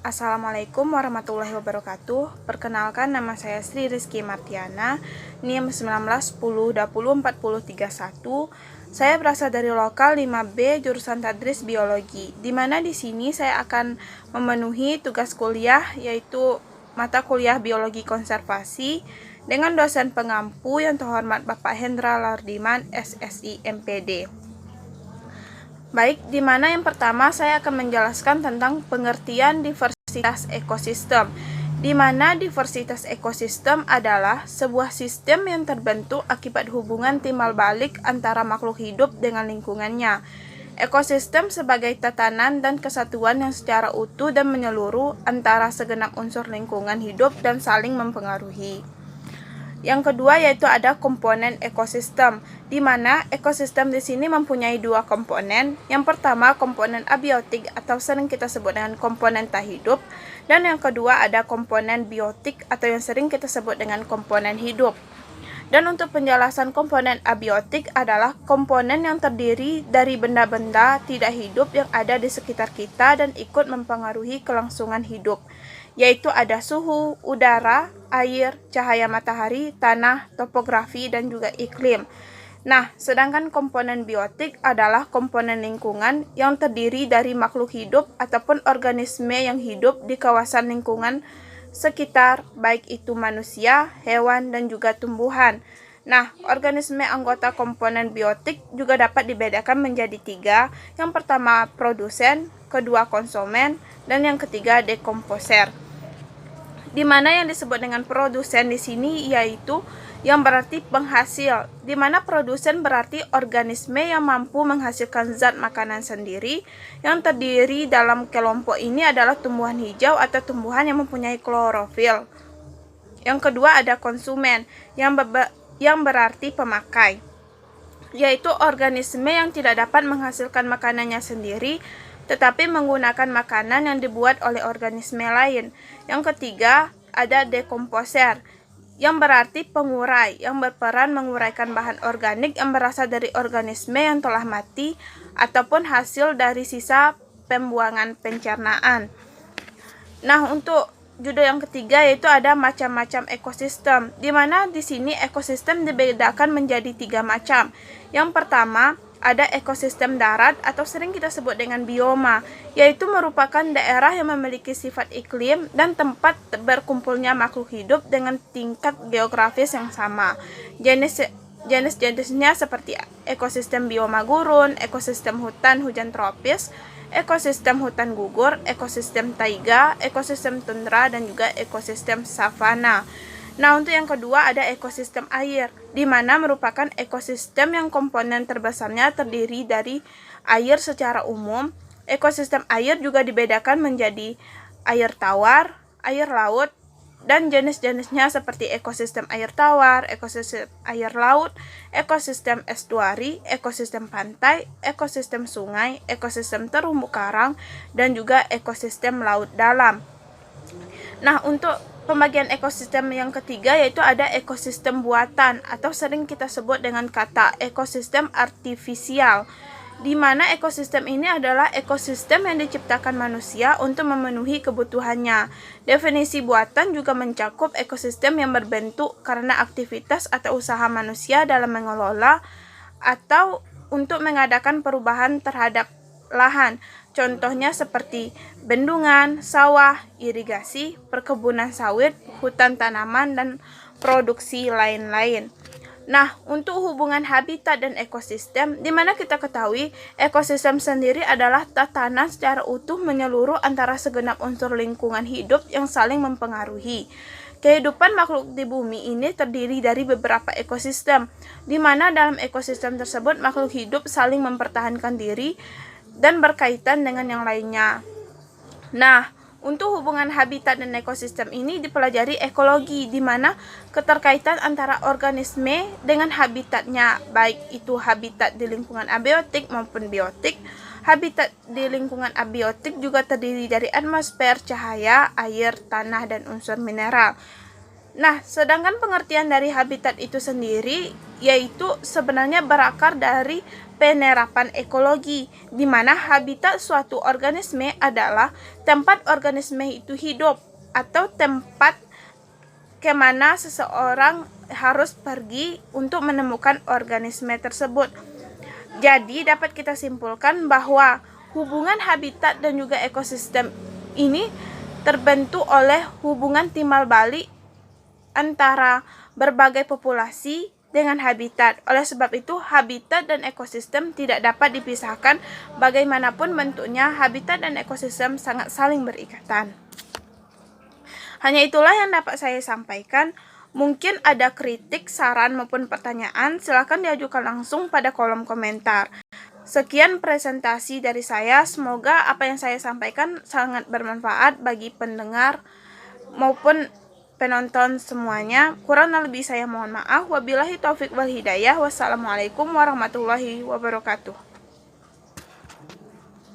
Assalamualaikum warahmatullahi wabarakatuh. Perkenalkan, nama saya Sri Rizky Martiana, NIM 1910204031. Saya berasal dari lokal 5B jurusan Tadris Biologi, di mana di sini saya akan memenuhi tugas kuliah yaitu mata kuliah Biologi Konservasi dengan dosen pengampu yang terhormat Bapak Hendra Lardiman, SSI MPD. Baik, di mana yang pertama saya akan menjelaskan tentang pengertian diversitas ekosistem, di mana diversitas ekosistem adalah sebuah sistem yang terbentuk akibat hubungan timbal balik antara makhluk hidup dengan lingkungannya. Ekosistem sebagai tatanan dan kesatuan yang secara utuh dan menyeluruh antara segenap unsur lingkungan hidup dan saling mempengaruhi. Yang kedua yaitu ada komponen ekosistem, di mana ekosistem di sini mempunyai dua komponen. Yang pertama komponen abiotik atau sering kita sebut dengan komponen tak hidup, dan yang kedua ada komponen biotik atau yang sering kita sebut dengan komponen hidup. Dan untuk penjelasan komponen abiotik adalah komponen yang terdiri dari benda-benda tidak hidup yang ada di sekitar kita dan ikut mempengaruhi kelangsungan hidup, yaitu ada suhu, udara, air, cahaya matahari, tanah, topografi, dan juga iklim. Nah, sedangkan komponen biotik adalah komponen lingkungan yang terdiri dari makhluk hidup ataupun organisme yang hidup di kawasan lingkungan sekitar, baik itu manusia, hewan, dan juga tumbuhan. Nah, organisme anggota komponen biotik juga dapat dibedakan menjadi tiga. Yang pertama produsen, kedua konsumen, dan yang ketiga dekomposer. Di mana yang disebut dengan produsen di sini yaitu yang berarti penghasil, di mana produsen berarti organisme yang mampu menghasilkan zat makanan sendiri, yang terdiri dalam kelompok ini adalah tumbuhan hijau atau tumbuhan yang mempunyai klorofil. Yang kedua ada konsumen, yang berarti pemakai, yaitu organisme yang tidak dapat menghasilkan makanannya sendiri, tetapi menggunakan makanan yang dibuat oleh organisme lain. Yang ketiga ada dekomposer, yang berarti pengurai, yang berperan menguraikan bahan organik yang berasal dari organisme yang telah mati ataupun hasil dari sisa pembuangan pencernaan. Nah, untuk judul yang ketiga yaitu ada macam-macam ekosistem, di mana di sini ekosistem dibedakan menjadi tiga macam. Yang pertama ada ekosistem darat atau sering kita sebut dengan bioma, yaitu merupakan daerah yang memiliki sifat iklim dan tempat berkumpulnya makhluk hidup dengan tingkat geografis yang sama. Jenis-jenisnya seperti ekosistem bioma gurun, ekosistem hutan hujan tropis, ekosistem hutan gugur, ekosistem taiga, ekosistem tundra, dan juga ekosistem savana. Nah, untuk yang kedua ada ekosistem air, di mana merupakan ekosistem yang komponen terbesarnya terdiri dari air secara umum. Ekosistem air juga dibedakan menjadi air tawar, air laut, dan jenis-jenisnya seperti ekosistem air tawar, ekosistem air laut, ekosistem estuari, ekosistem pantai, ekosistem sungai, ekosistem terumbu karang, dan juga ekosistem laut dalam. Nah, untuk pembagian ekosistem yang ketiga yaitu ada ekosistem buatan atau sering kita sebut dengan kata ekosistem artifisial, di mana ekosistem ini adalah ekosistem yang diciptakan manusia untuk memenuhi kebutuhannya. Definisi buatan juga mencakup ekosistem yang berbentuk karena aktivitas atau usaha manusia dalam mengelola atau untuk mengadakan perubahan terhadap lahan. Contohnya seperti bendungan, sawah, irigasi, perkebunan sawit, hutan tanaman, dan produksi lain-lain. Nah, untuk hubungan habitat dan ekosistem, di mana kita ketahui ekosistem sendiri adalah tatanan secara utuh menyeluruh antara segenap unsur lingkungan hidup yang saling mempengaruhi. Kehidupan makhluk di bumi ini terdiri dari beberapa ekosistem, di mana dalam ekosistem tersebut makhluk hidup saling mempertahankan diri dan berkaitan dengan yang lainnya. Nah, untuk hubungan habitat dan ekosistem ini dipelajari ekologi, di mana keterkaitan antara organisme dengan habitatnya, baik itu habitat di lingkungan abiotik maupun biotik. Habitat di lingkungan abiotik juga terdiri dari atmosfer, cahaya, air, tanah, dan unsur mineral. Nah, sedangkan pengertian dari habitat itu sendiri yaitu sebenarnya berakar dari penerapan ekologi, di mana habitat suatu organisme adalah tempat organisme itu hidup atau tempat kemana seseorang harus pergi untuk menemukan organisme tersebut. Jadi dapat kita simpulkan bahwa hubungan habitat dan juga ekosistem ini terbentuk oleh hubungan timbal balik antara berbagai populasi dengan habitat. Oleh sebab itu, habitat dan ekosistem tidak dapat dipisahkan. Bagaimanapun bentuknya, habitat dan ekosistem sangat saling berikatan. Hanya itulah yang dapat saya sampaikan. Mungkin ada kritik, saran maupun pertanyaan, silakan diajukan langsung pada kolom komentar. Sekian presentasi dari saya. Semoga apa yang saya sampaikan sangat bermanfaat bagi pendengar maupun penonton semuanya. Kurang lebih saya mohon maaf. Wabillahi taufik wal hidayah. Wassalamualaikum warahmatullahi wabarakatuh.